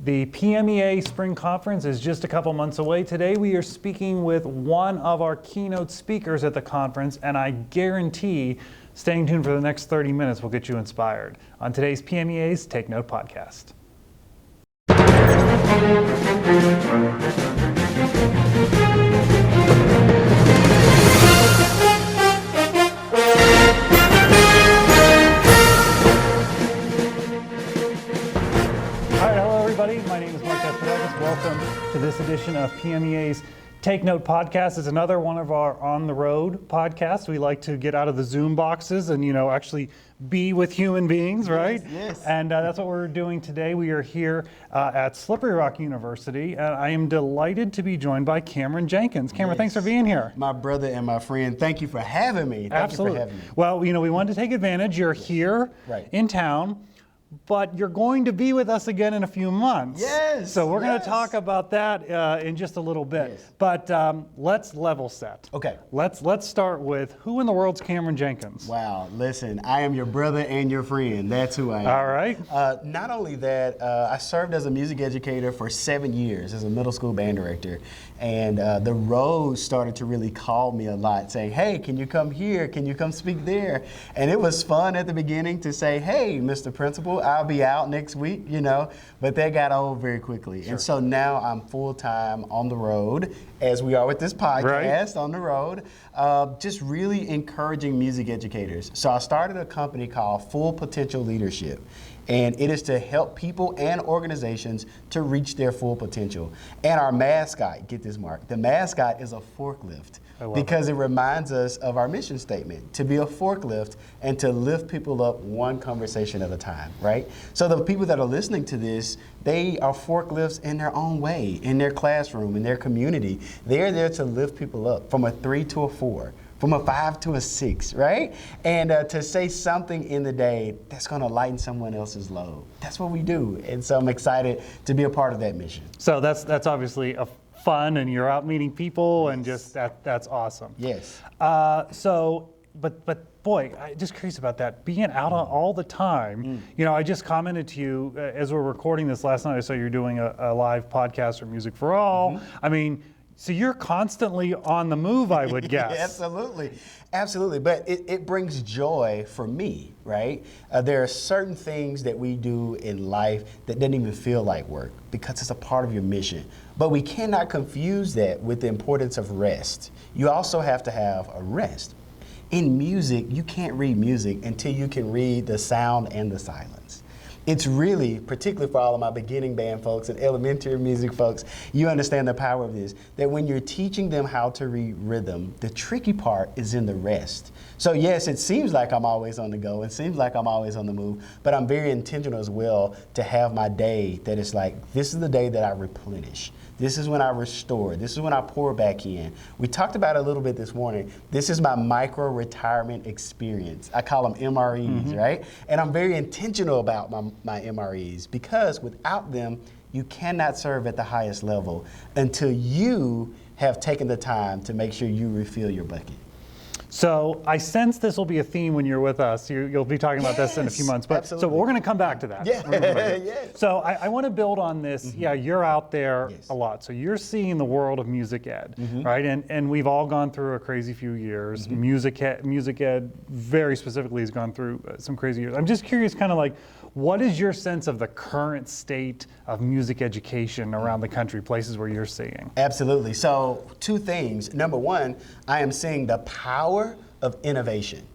The PMEA Spring Conference is just a couple months away. Today we are speaking with one of our keynote speakers at the conference, and I guarantee staying tuned for the next 30 minutes will get you inspired. On today's PMEA's Take Note podcast. My name is Mark Espadakis. Welcome to this edition of PMEA's Take Note podcast. It's another one of our on the road podcasts. We like to get out of the Zoom boxes and, actually be with human beings, right? Yes. And that's what we're doing today. We are here at Slippery Rock University. And I am delighted to be joined by Cameron Jenkins. Cameron, thanks for being here. My brother and my friend, thank you for having me. Absolutely. Thank you for having me. Well, we wanted to take advantage. You're here in town. But you're going to be with us again in a few months. Yes. So we're going to talk about that in just a little bit. Yes. But let's level set. Okay. Let's start with who in the world's Cameron Jenkins? Wow. Listen, I am your brother and your friend. That's who I am. All right. Not only that, I served as a music educator for 7 years as a middle school band director. And the road started to really call me a lot, saying, hey, can you come here? Can you come speak there? And it was fun at the beginning to say, hey, Mr. Principal, I'll be out next week, but that got old very quickly. Sure. And so now I'm full-time on the road, as we are with this podcast, on the road, just really encouraging music educators. So I started a company called Full Potential Leadership. And it is to help people and organizations to reach their full potential. And our mascot, get this, Mark, the mascot is a forklift because it reminds us of our mission statement, to be a forklift and to lift people up one conversation at a time, right? So the people that are listening to this, they are forklifts in their own way, in their classroom, in their community. They're there to lift people up from a 3 to a 4. From a 5 to a 6, right? And to say something in the day that's going to lighten someone else's load. That's what we do. And so I'm excited to be a part of that mission. So that's obviously a fun, and you're out meeting people, and just that's awesome. Yes. But boy, I'm just curious about that. Being out all the time, I just commented to you as we're recording this last night. I saw you're doing a live podcast for Music for All. I mean, so you're constantly on the move, I would guess. Absolutely. Absolutely. But it brings joy for me, right? There are certain things that we do in life that doesn't even feel like work because it's a part of your mission. But we cannot confuse that with the importance of rest. You also have to have a rest. In music, you can't read music until you can read the sound and the silence. It's really, particularly for all of my beginning band folks and elementary music folks, you understand the power of this, that when you're teaching them how to read rhythm, the tricky part is in the rest. So yes, it seems like I'm always on the go, it seems like I'm always on the move, but I'm very intentional as well to have my day that is like, this is the day that I replenish. This is when I restore. This is when I pour back in. We talked about it a little bit this morning. This is my micro retirement experience. I call them MREs, right? And I'm very intentional about my MREs because without them, you cannot serve at the highest level until you have taken the time to make sure you refill your bucket. So I sense this will be a theme when you're with us. You'll be talking about this in a few months. But absolutely. So we're going to come back to that. Yes. So I want to build on this. Yeah, you're out there a lot. So you're seeing the world of music ed, right? And we've all gone through a crazy few years. Music ed very specifically has gone through some crazy years. I'm just curious, kind of like, what is your sense of the current state of music education around the country, places where you're seeing? Absolutely. So 2 things. Number 1, I am seeing the power of innovation.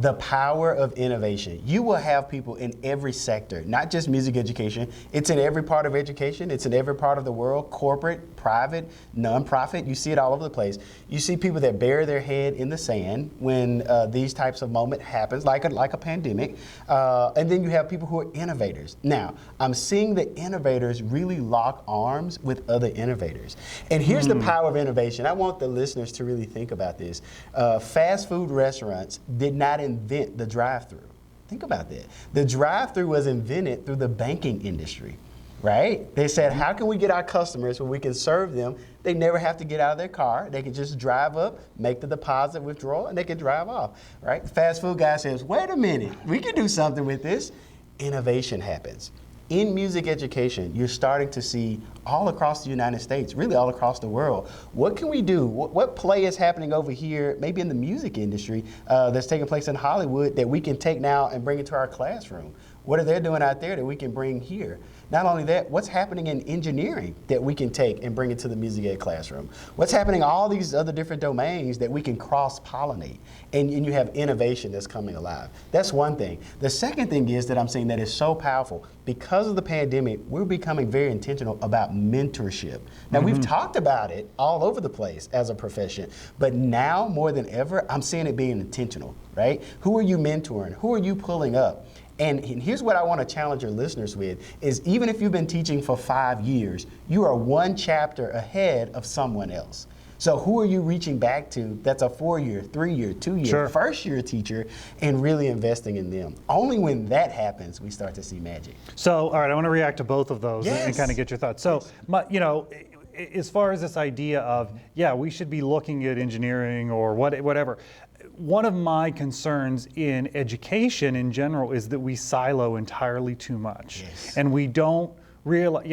The power of innovation. You will have people in every sector, not just music education. It's in every part of education. It's in every part of the world, corporate, private, nonprofit. You see it all over the place. You see people that bury their head in the sand when these types of moments happens, like a pandemic. And then you have people who are innovators. Now, I'm seeing the innovators really lock arms with other innovators. And here's the power of innovation. I want the listeners to really think about this. Fast food restaurants did not invent the drive-through. Think about that. The drive-through was invented through the banking industry, right? They said, how can we get our customers where we can serve them? They never have to get out of their car. They can just drive up, make the deposit withdrawal, and they can drive off, right? The fast food guy says, wait a minute, we can do something with this. Innovation happens. in music education, you're starting to see all across the United States, really all across the world, what can we do? What play is happening over here, maybe in the music industry, that's taking place in Hollywood that we can take now and bring into our classroom? What are they doing out there that we can bring here? Not only that, what's happening in engineering that we can take and bring it to the music ed classroom? What's happening in all these other different domains that we can cross-pollinate? And you have innovation that's coming alive. That's one thing. The second thing is that I'm seeing that is so powerful. Because of the pandemic, we're becoming very intentional about mentorship. Now, we've talked about it all over the place as a profession, but now more than ever, I'm seeing it being intentional, right? Who are you mentoring? Who are you pulling up? And here's what I want to challenge your listeners with, is even if you've been teaching for 5 years, you are one chapter ahead of someone else. So who are you reaching back to that's a 4-year, 3-year, 2-year, first-year teacher and really investing in them? Only when that happens, we start to see magic. So, all right, I want to react to both of those and kind of get your thoughts. So, you know, as far as this idea of, yeah, we should be looking at engineering or whatever. One of my concerns in education in general is that we silo entirely too much. And we don't realize,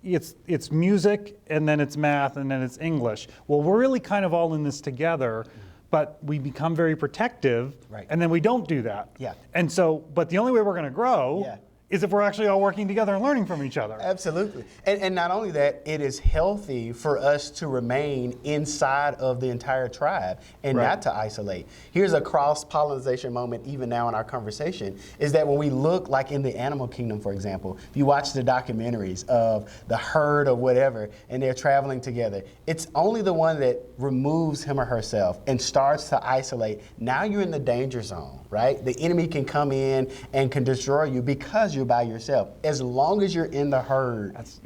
it's music and then it's math and then it's English. Well, we're really kind of all in this together, but we become very protective and then we don't do that. And so, but the only way we're going to grow is if we're actually all working together and learning from each other. Absolutely. And not only that, it is healthy for us to remain inside of the entire tribe and not to isolate. Here's a cross-pollination moment even now in our conversation, is that when we look like in the animal kingdom, for example, if you watch the documentaries of the herd or whatever, and they're traveling together, it's only the one that removes him or herself and starts to isolate. Now you're in the danger zone, right? The enemy can come in and can destroy you because you're by yourself. As long as you're in the herd, that's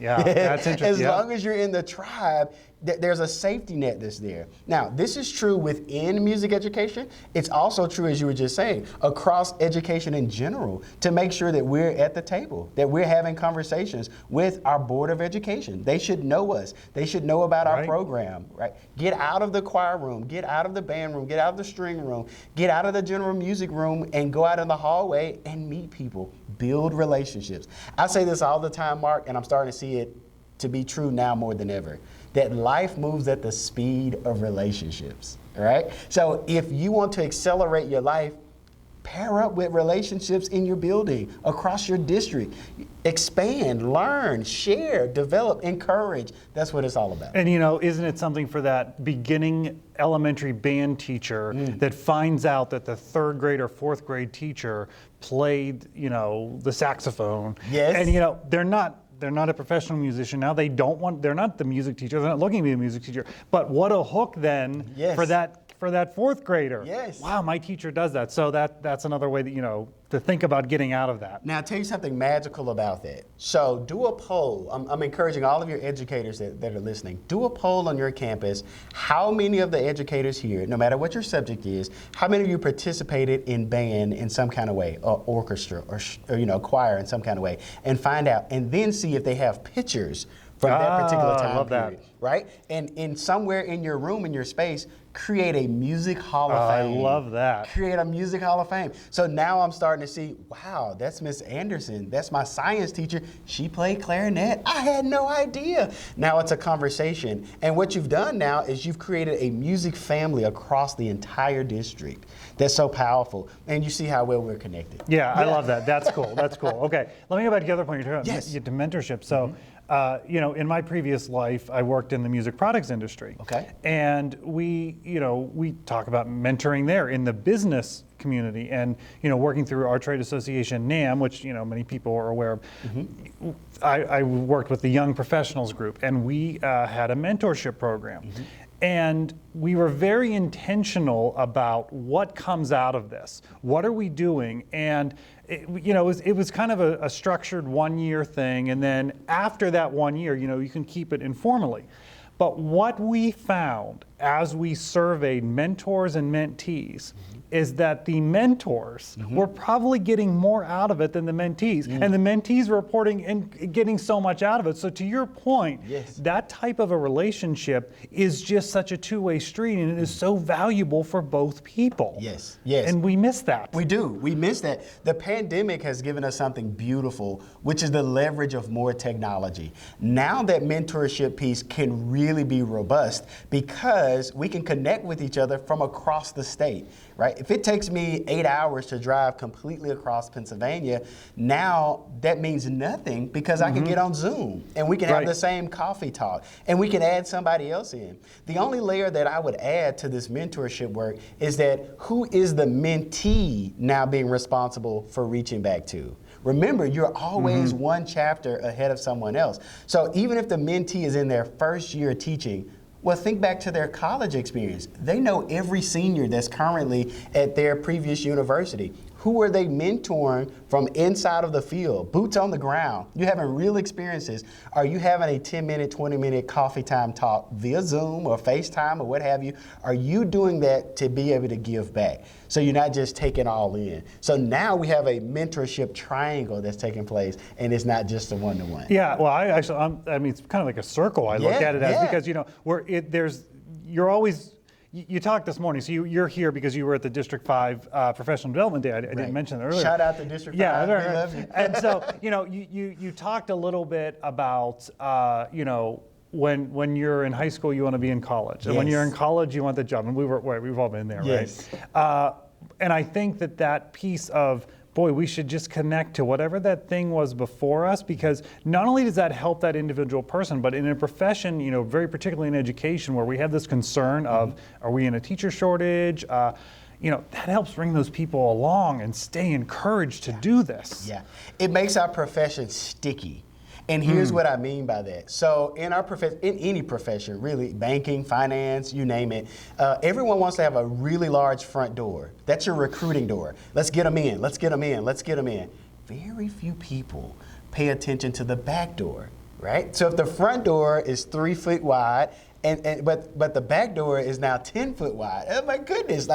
interesting. As long as you're in the tribe, there's a safety net that's there. Now, this is true within music education. It's also true, as you were just saying, across education in general, to make sure that we're at the table, that we're having conversations with our Board of Education. They should know us. They should know about our program, right? Get out of the choir room, get out of the band room, get out of the string room, get out of the general music room and go out in the hallway and meet people, build relationships. I say this all the time, Mark, and I'm starting to see it to be true now more than ever, that life moves at the speed of relationships, all right? So if you want to accelerate your life, pair up with relationships in your building, across your district. Expand, learn, share, develop, encourage. That's what it's all about. And you know, isn't it something for that beginning elementary band teacher that finds out that the 3rd grade or 4th grade teacher played, you know, the saxophone. And you know, they're not a professional musician now. They're not the music teacher. They're not looking to be a music teacher. But what a hook then for that 4th grader. Wow, my teacher does that. So that's another way that, you know, to think about getting out of that. Now, I'll tell you something magical about that. So do a poll. I'm encouraging all of your educators that are listening. Do a poll on your campus. How many of the educators here, no matter what your subject is, how many of you participated in band in some kind of way, or orchestra, or you know, choir in some kind of way, and find out, and then see if they have pictures from that particular time period, right? And in somewhere in your room, in your space, create a music hall of fame. I love that. Create a music hall of fame. So now I'm starting to see, wow, that's Miss Anderson. That's my science teacher. She played clarinet. I had no idea. Now it's a conversation. And what you've done now is you've created a music family across the entire district. That's so powerful. And you see how well we're connected. Yeah, I love that. That's cool. That's cool. Okay, let me go back to the other point you're talking about, to mentorship. So, you know, in my previous life, I worked in the music products industry. And we talk about mentoring there in the business community, and, you know, working through our trade association, NAM, which, you know, many people are aware of. I worked with the Young Professionals Group, and we had a mentorship program. And we were very intentional about what comes out of this. What are we doing? And it was kind of a structured 1-year thing, and then after that 1 year, you know, you can keep it informally. But what we found as we surveyed mentors and mentees, is that the mentors were probably getting more out of it than the mentees. And the mentees were reporting and getting so much out of it. So to your point, that type of a relationship is just such a two-way street, and it is so valuable for both people. Yes. And we miss that. We do. We miss that. The pandemic has given us something beautiful, which is the leverage of more technology. Now that mentorship piece can really be robust because we can connect with each other from across the state, right? If it takes me 8 hours to drive completely across Pennsylvania, now that means nothing because I can get on Zoom and we can have the same coffee talk and we can add somebody else in. The only layer that I would add to this mentorship work is that who is the mentee now being responsible for reaching back to? Remember, you're always one chapter ahead of someone else. So even if the mentee is in their first year teaching, well, think back to their college experience. They know every senior that's currently at their previous university. Who are they mentoring from inside of the field, boots on the ground? You're having real experiences. Are you having a 10-minute, 20-minute coffee time talk via Zoom or FaceTime or what have you? Are you doing that to be able to give back? So you're not just taking all in. So now we have a mentorship triangle that's taking place, and it's not just a one-to-one. Yeah, well, I mean, it's kind of like a circle. I look at it as because, you know, you're always. You talked this morning, so you're here because you were at the District 5 Professional Development Day. I didn't mention that earlier. Shout out to District 5. We love you. And so, you know, you talked a little bit about, you know, when you're in high school, you want to be in college. And when you're in college, you want the job. And we've all been there, right? And I think that piece of, boy, we should just connect to whatever that thing was before us, because not only does that help that individual person, but in a profession, you know, very particularly in education, where we have this concern of, are we in a teacher shortage? You know, that helps bring those people along and stay encouraged to do this. Yeah, it makes our profession sticky. And here's what I mean by that. So in our profession, in any profession, really, banking, finance, you name it, everyone wants to have a really large front door. That's your recruiting door. Let's get them in, let's get them in, let's get them in. Very few people pay attention to the back door, right? So if the front door is 3 feet wide, but the back door is now 10 foot wide. Oh my goodness,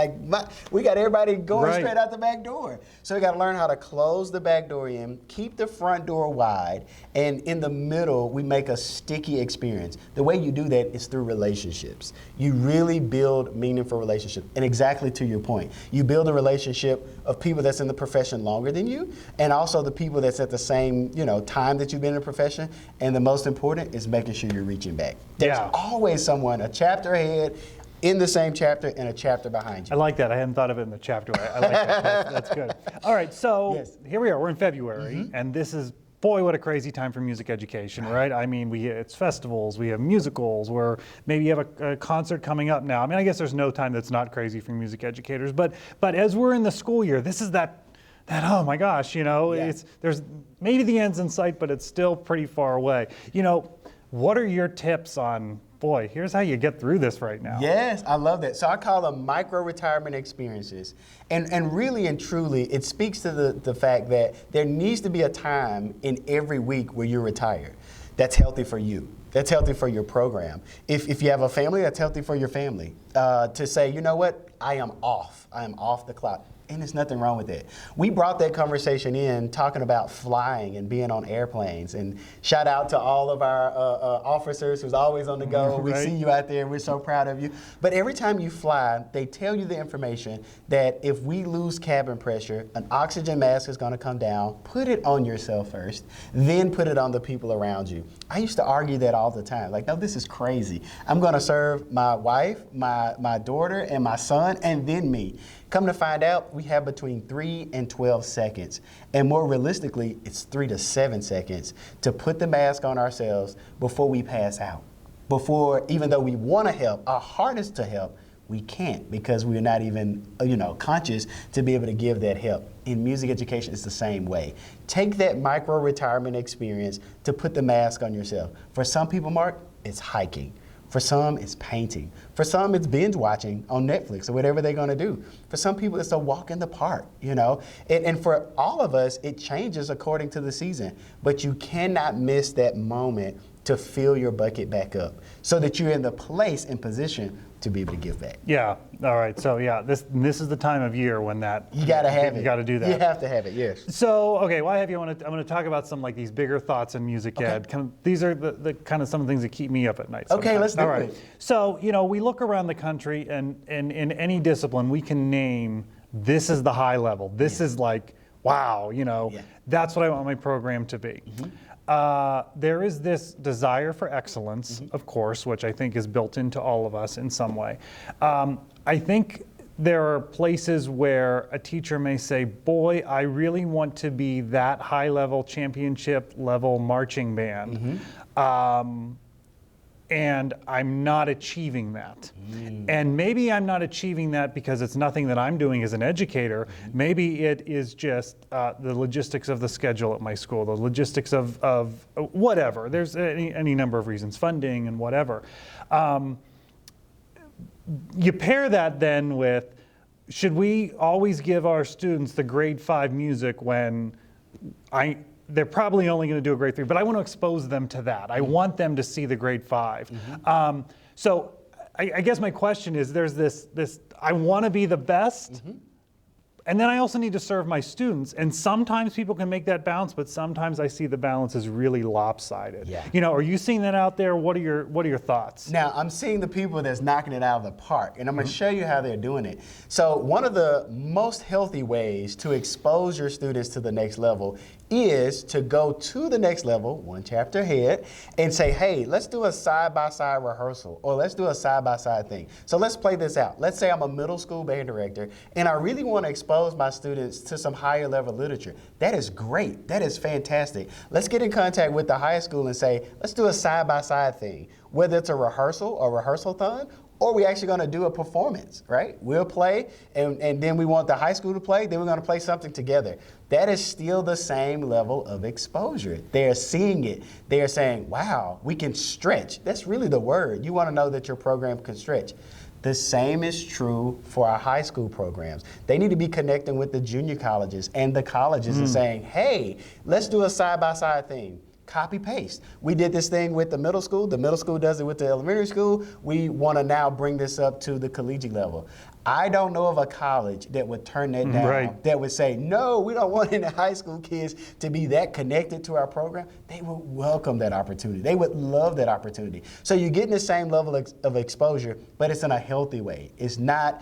we got everybody going straight out the back door. So we got to learn how to close the back door in, keep the front door wide, and in the middle, we make a sticky experience. The way you do that is through relationships. You really build meaningful relationships. And exactly to your point, you build a relationship of people that's in the profession longer than you, and also the people that's at the same, you know, time that you've been in the profession. And the most important is making sure you're reaching back. There's always someone a chapter ahead, in the same chapter, and a chapter behind you. I like that. I hadn't thought of it in the chapter way. I like that. That's good. All right, so here we are. We're in February, and this is, boy, what a crazy time for music education, right? I mean, it's festivals, we have musicals, where maybe you have a concert coming up now. I mean, I guess there's no time that's not crazy for music educators, but as we're in the school year, this is that oh my gosh, you know, there's maybe the end's in sight, but it's still pretty far away. You know, what are your tips on, boy, here's how you get through this right now? Yes, I love that. So I call them micro-retirement experiences. And really and truly, it speaks to the fact that there needs to be a time in every week where you're retired. That's healthy for you. That's healthy for your program. If you have a family, that's healthy for your family. To say, you know what, I am off the clock. And there's nothing wrong with it. We brought that conversation in talking about flying and being on airplanes. And shout out to all of our officers who's always on the go. We see you out there. We're so proud of you. But every time you fly, they tell you the information that if we lose cabin pressure, an oxygen mask is going to come down. Put it on yourself first, then put it on the people around you. I used to argue that all the time. Like, no, this is crazy. I'm going to serve my wife, my daughter, and my son, and then me. Come to find out, we have between 3 and 12 seconds. And more realistically, it's 3 to 7 seconds to put the mask on ourselves before we pass out. Before, even though we want to help, our hardest to help, we can't because we're not even, conscious to be able to give that help. In music education, it's the same way. Take that micro-retirement experience to put the mask on yourself. For some people, Mark, it's hiking. For some, it's painting. For some, it's binge watching on Netflix or whatever they're going to do. For some people, it's a walk in the park, And for all of us, it changes according to the season. But you cannot miss that moment to to fill your bucket back up so that you're in the place and position to be able to give back. Yeah. All right. So yeah, this is the time of year when that You got to have it. You got to do that. You have to have it. Yes. So okay, well, I have you. I'm going to talk about some like these bigger thoughts in music ed. These are the kind of some of the things that keep me up at night. Okay, let's do All right. it. So we look around the country, and in any discipline, we can name this is the high level. This is like wow. That's what I want my program to be. There is this desire for excellence, of course, which I think is built into all of us in some way. I think there are places where a teacher may say, boy, I really want to be that high-level, championship-level marching band. And I'm not achieving that. And maybe I'm not achieving that because it's nothing that I'm doing as an educator. Maybe it is just the logistics of the schedule at my school, the logistics of whatever. There's any number of reasons, funding and whatever. You pair that then with, should we always give our students the grade 5 music when they're probably only going to do a grade 3, but I want to expose them to that. I want them to see the grade 5. So I guess my question is, there's this I want to be the best, and then I also need to serve my students. And sometimes people can make that balance, but sometimes I see the balance is really lopsided. Yeah. Are you seeing that out there? What are your thoughts? Now, I'm seeing the people that's knocking it out of the park, and I'm going to show you how they're doing it. So one of the most healthy ways to expose your students to the next level is to go to the next level, one chapter ahead, and say, hey, let's do a side-by-side rehearsal, or let's do a side-by-side thing. So let's play this out. Let's say I'm a middle school band director, and I really want to expose my students to some higher level literature. That is great. That is fantastic. Let's get in contact with the high school and say, let's do a side-by-side thing, whether it's a rehearsal or rehearsal-thon, or we actually going to do a performance, right? We'll play, and then we want the high school to play, then we're going to play something together. That is still the same level of exposure. They're seeing it. They are saying, wow, we can stretch. That's really the word. You want to know that your program can stretch. The same is true for our high school programs. They need to be connecting with the junior colleges and the colleges and saying, hey, let's do a side-by-side thing. Copy paste. We did this thing with the middle school does it with the elementary school. We want to now bring this up to the collegiate level. I don't know of a college that would turn that down, that would say, no, we don't want any high school kids to be that connected to our program. They would welcome that opportunity. They would love that opportunity. So you're getting the same level of exposure, but it's in a healthy way. It's not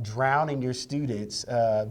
drowning your students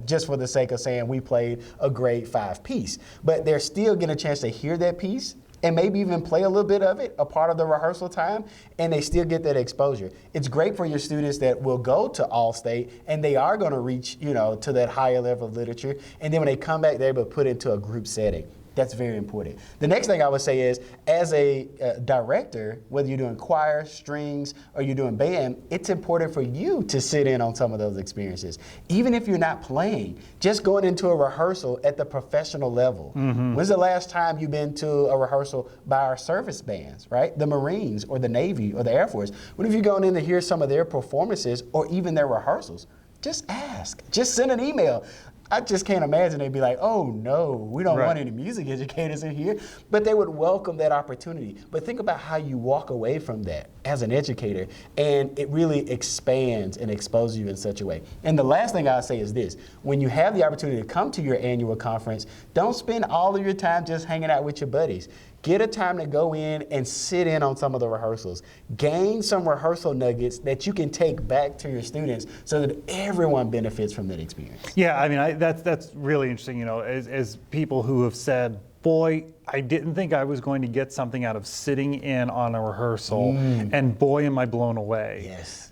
just for the sake of saying we played a grade 5 piece, but they're still getting a chance to hear that piece and maybe even play a little bit of it, a part of the rehearsal time, and they still get that exposure. It's great for your students that will go to All-State, and they are going to reach, to that higher level of literature, and then when they come back, they're able to put it into a group setting. That's very important. The next thing I would say is, as a director, whether you're doing choir, strings, or you're doing band, it's important for you to sit in on some of those experiences. Even if you're not playing, just going into a rehearsal at the professional level. When's the last time you've been to a rehearsal by our service bands, right? The Marines or the Navy or the Air Force. What if you're going in to hear some of their performances or even their rehearsals? Just ask. Just send an email. I just can't imagine they'd be like, oh no, we don't want any music educators in here. But they would welcome that opportunity. But think about how you walk away from that as an educator, and it really expands and exposes you in such a way. And the last thing I'll say is this: when you have the opportunity to come to your annual conference, don't spend all of your time just hanging out with your buddies. Get a time to go in and sit in on some of the rehearsals. Gain some rehearsal nuggets that you can take back to your students so that everyone benefits from that experience. Yeah, I mean, that's really interesting, as people who have said, boy, I didn't think I was going to get something out of sitting in on a rehearsal, and boy, am I blown away. Yes.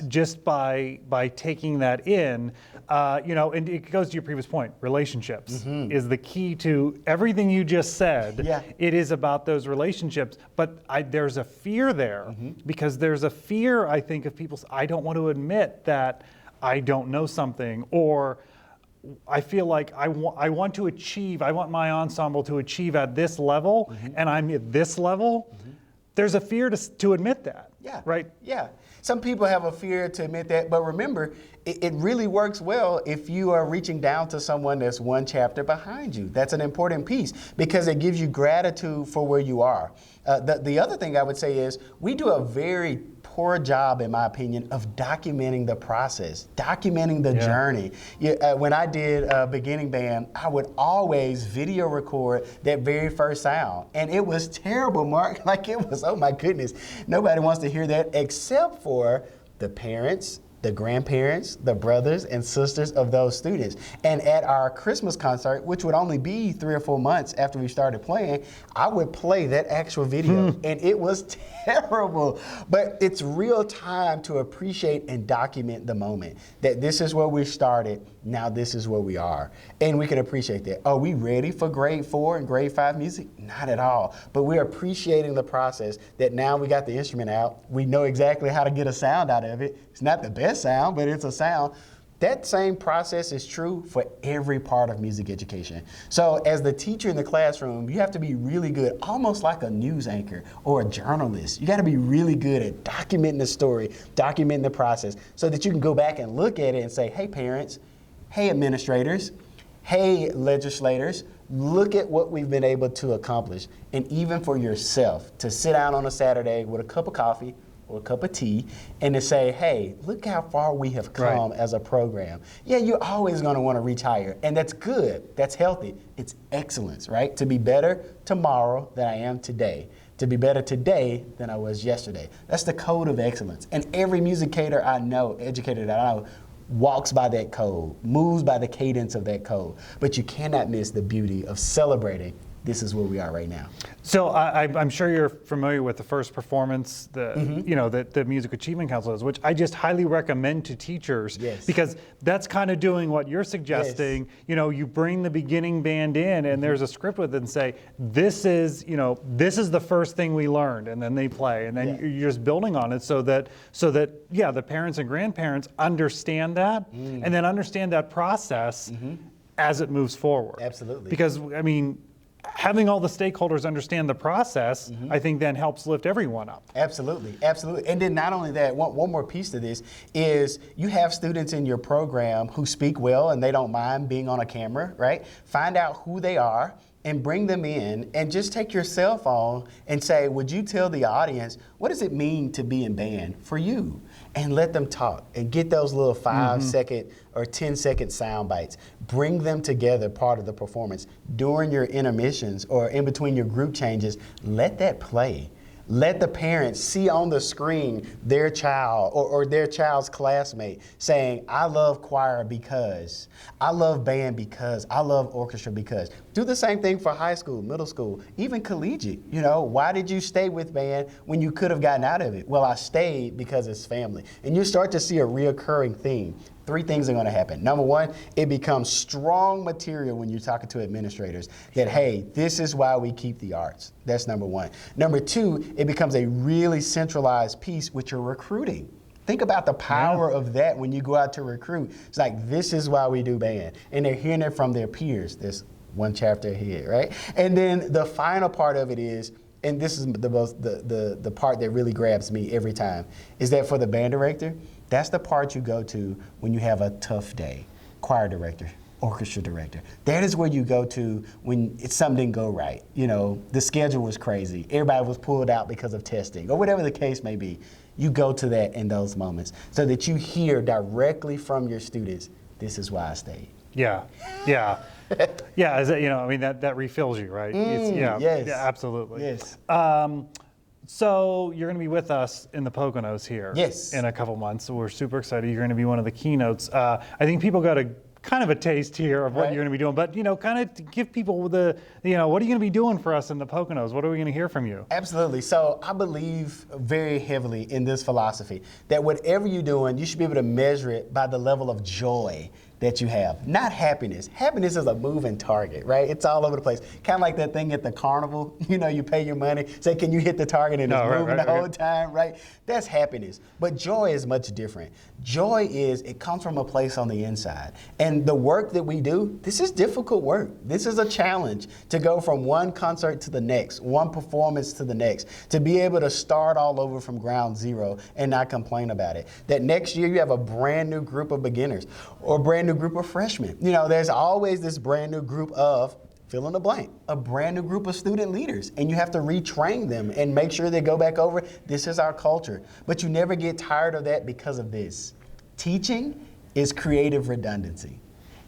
Just by taking that in, and it goes to your previous point, relationships is the key to everything you just said. Yeah. It is about those relationships, but there's a fear there, because there's a fear, I think, of people, I don't want to admit that I don't know something, or I feel like I want to achieve, I want my ensemble to achieve at this level, and I'm at this level. There's a fear to admit that. Yeah. Right? Yeah. Some people have a fear to admit that, but remember, it really works well if you are reaching down to someone that's one chapter behind you. That's an important piece because it gives you gratitude for where you are. The other thing I would say is we do a very poor job, in my opinion, of documenting the process, documenting the journey. When I did beginning band, I would always video record that very first sound. And it was terrible, Mark. Like it was, oh my goodness. Nobody wants to hear that except for the parents, the grandparents, the brothers and sisters of those students. And at our Christmas concert, which would only be 3 or 4 months after we started playing, I would play that actual video. And it was terrible. But it's real time to appreciate and document the moment. That this is where we started, now this is where we are. And we can appreciate that. Are we ready for grade 4 and grade 5 music? Not at all. But we're appreciating the process that now we got the instrument out. We know exactly how to get a sound out of it. It's not the best sound, but it's a sound. That same process is true for every part of music education. So as the teacher in the classroom, you have to be really good, almost like a news anchor or a journalist. You got to be really good at documenting the story, documenting the process, so that you can go back and look at it and say, hey parents, hey administrators, hey legislators, look at what we've been able to accomplish. And even for yourself, to sit down on a Saturday with a cup of coffee or a cup of tea and to say, hey, look how far we have come as a program. Yeah, you're always going to want to reach higher, and that's good. That's healthy. It's excellence, right? To be better tomorrow than I am today. To be better today than I was yesterday. That's the code of excellence. And every educator that I know, walks by that code, moves by the cadence of that code. But you cannot miss the beauty of celebrating this is where we are right now. So I'm sure you're familiar with the first performance, that the Music Achievement Council is, which I just highly recommend to teachers, because that's kind of doing what you're suggesting. You bring the beginning band in, and there's a script with it, and say, this is the first thing we learned, and then they play, and then you're just building on it, so that the parents and grandparents understand that, and then understand that process as it moves forward. Absolutely. Because having all the stakeholders understand the process, I think then helps lift everyone up. Absolutely, absolutely. And then not only that, one more piece to this is you have students in your program who speak well and they don't mind being on a camera, right? Find out who they are and bring them in, and just take your cell phone and say, would you tell the audience, what does it mean to be in band for you? And let them talk and get those little 5-second or 10-second sound bites. Bring them together, part of the performance. During your intermissions or in between your group changes, let that play. Let the parents see on the screen their child or their child's classmate saying, I love choir because, I love band because, I love orchestra because. Do the same thing for high school, middle school, even collegiate. Why did you stay with band when you could have gotten out of it? Well, I stayed because it's family. And you start to see a reoccurring theme. 3 things are going to happen. Number 1, it becomes strong material when you're talking to administrators that, hey, this is why we keep the arts. That's number 1. Number 2, it becomes a really centralized piece with your recruiting. Think about the power of that when you go out to recruit. It's like, this is why we do band. And they're hearing it from their peers. There's one chapter ahead, right? And then the final part of it is, and this is the part that really grabs me every time, is that for the band director, that's the part you go to when you have a tough day. Choir director, orchestra director. That is where you go to when something didn't go right. The schedule was crazy. Everybody was pulled out because of testing, or whatever the case may be. You go to that in those moments so that you hear directly from your students, this is why I stayed. Yeah. That refills you, right? Yes. Yeah, absolutely. Yes. So you're going to be with us in the Poconos here in a couple months. So we're super excited. You're going to be one of the keynotes. I think people got a kind of a taste here of what you're going to be doing, but kind of to give people what are you going to be doing for us in the Poconos? What are we going to hear from you? Absolutely. So I believe very heavily in this philosophy that whatever you're doing, you should be able to measure it by the level of joy that you have. Not happiness. Happiness is a moving target, right? It's all over the place. Kind of like that thing at the carnival. You know, you pay your money, say, can you hit the target, and it's moving the whole time, right? That's happiness. But joy is much different. Joy it comes from a place on the inside. And the work that we do, this is difficult work. This is a challenge to go from one concert to the next, one performance to the next, to be able to start all over from ground zero and not complain about it. That next year you have a brand new group of beginners or a brand new group of freshmen. You know, there's always this brand new group of fill in the blank, a brand new group of student leaders, and you have to retrain them and make sure they go back over. This is our culture. But you never get tired of that because of this. Teaching is creative redundancy.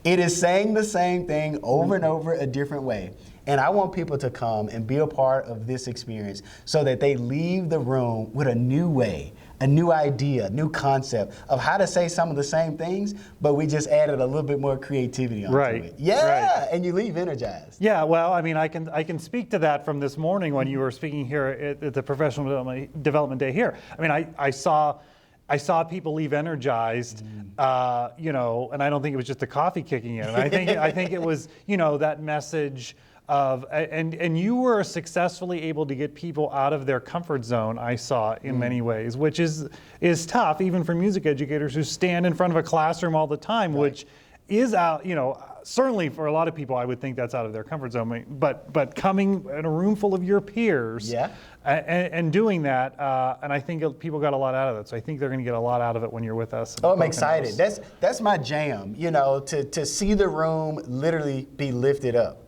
It is saying the same thing over and over a different way. And I want people to come and be a part of this experience so that they leave the room with a new way, a new idea, new concept of how to say some of the same things, but we just added a little bit more creativity onto it. Yeah, right. And you leave energized. Yeah, well, I mean, I can speak to that from this morning when you were speaking here at the Professional Development Day here. I mean, I saw people leave energized, you know, and I don't think it was just the coffee kicking in. I think it was, you know, that message of, and you were successfully able to get people out of their comfort zone, I saw, in many ways, which is tough even for music educators who stand in front of a classroom all the time, right. Which is out, you know, certainly for a lot of people, I would think that's out of their comfort zone, but coming in a room full of your peers, yeah. And doing that, and I think people got a lot out of it. So I think they're going to get a lot out of it when you're with us. Oh, I'm excited. That's my jam, you know, to see the room literally be lifted up.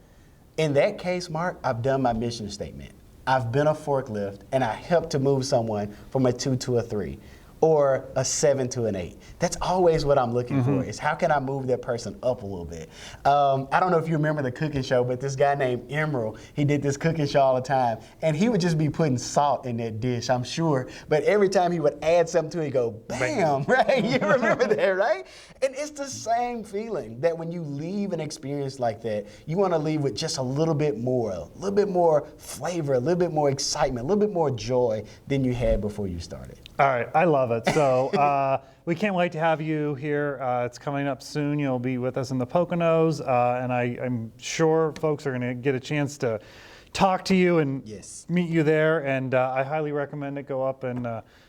In that case, Mark, I've done my mission statement. I've been a forklift, and I helped to move someone from a 2 to a 3. Or a 7 to an 8. That's always what I'm looking for, is how can I move that person up a little bit? I don't know if you remember the cooking show, but this guy named Emerald, he did this cooking show all the time, and he would just be putting salt in that dish, I'm sure, but every time he would add something to it, he'd go, bam, right? You remember that, right? And it's the same feeling that when you leave an experience like that, you want to leave with just a little bit more flavor, a little bit more excitement, a little bit more joy than you had before you started. All right, I love it. So we can't wait to have you here. It's coming up soon. You'll be with us in the Poconos, and I'm sure folks are going to get a chance to talk to you and meet you there. And I highly recommend it. Go up and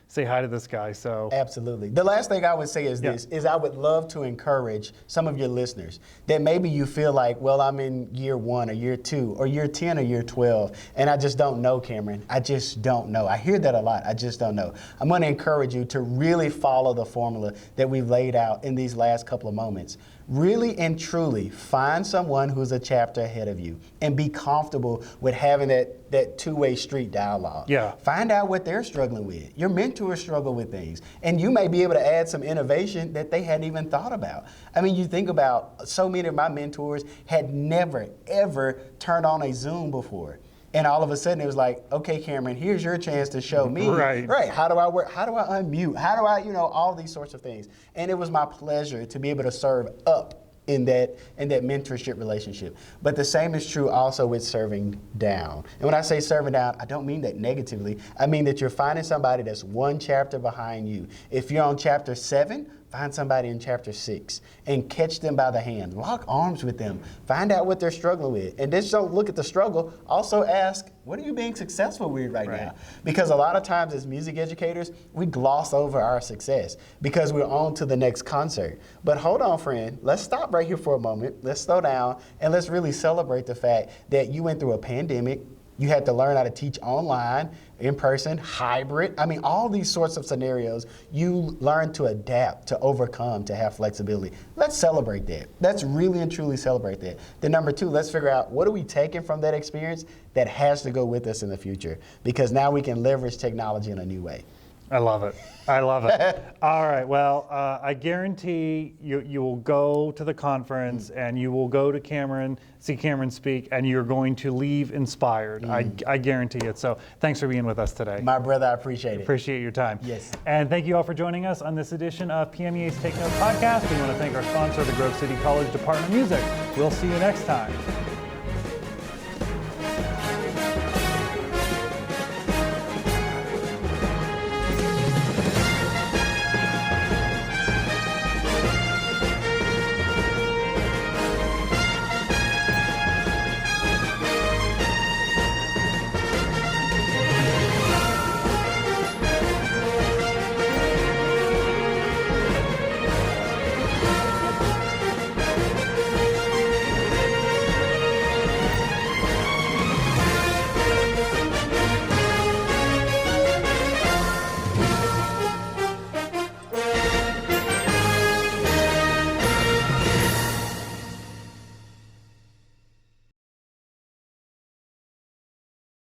say hi to this guy. So absolutely. The last thing I would say is this, is I would love to encourage some of your listeners that maybe you feel like, well, I'm in year 1 or year 2 or year 10 or year 12, and I just don't know, Cameron. I just don't know. I hear that a lot. I just don't know. I'm going to encourage you to really follow the formula that we've laid out in these last couple of moments. Really and truly find someone who's a chapter ahead of you and be comfortable with having that two-way street dialogue. Yeah. Find out what they're struggling with. Your mentors struggle with things, and you may be able to add some innovation that they hadn't even thought about. I mean, you think about so many of my mentors had never, ever turned on a Zoom before. And all of a sudden it was like, okay, Cameron, here's your chance to show me. Right. How do I work? How do I unmute? How do I, you know, all these sorts of things. And it was my pleasure to be able to serve up in that mentorship relationship. But the same is true also with serving down. And when I say serving down, I don't mean that negatively. I mean that you're finding somebody that's one chapter behind you. If you're on chapter 7, find somebody in chapter 6 and catch them by the hand. Lock arms with them. Find out what they're struggling with. And just don't look at the struggle. Also ask, what are you being successful with right now? Because a lot of times as music educators, we gloss over our success because we're on to the next concert. But hold on, friend. Let's stop right here for a moment. Let's slow down and let's really celebrate the fact that you went through a pandemic. You had to learn how to teach online, in person, hybrid. I mean, all these sorts of scenarios, you learn to adapt, to overcome, to have flexibility. Let's celebrate that. Let's really and truly celebrate that. Then number 2, let's figure out what are we taking from that experience that has to go with us in the future, because now we can leverage technology in a new way. I love it. I love it. All right. Well, I guarantee you will go to the conference and you will go to see Cameron speak, and you're going to leave inspired. I guarantee it. So thanks for being with us today. My brother, I appreciate it. Appreciate your time. Yes. And thank you all for joining us on this edition of PMEA's Take Note podcast. We want to thank our sponsor, the Grove City College Department of Music. We'll see you next time.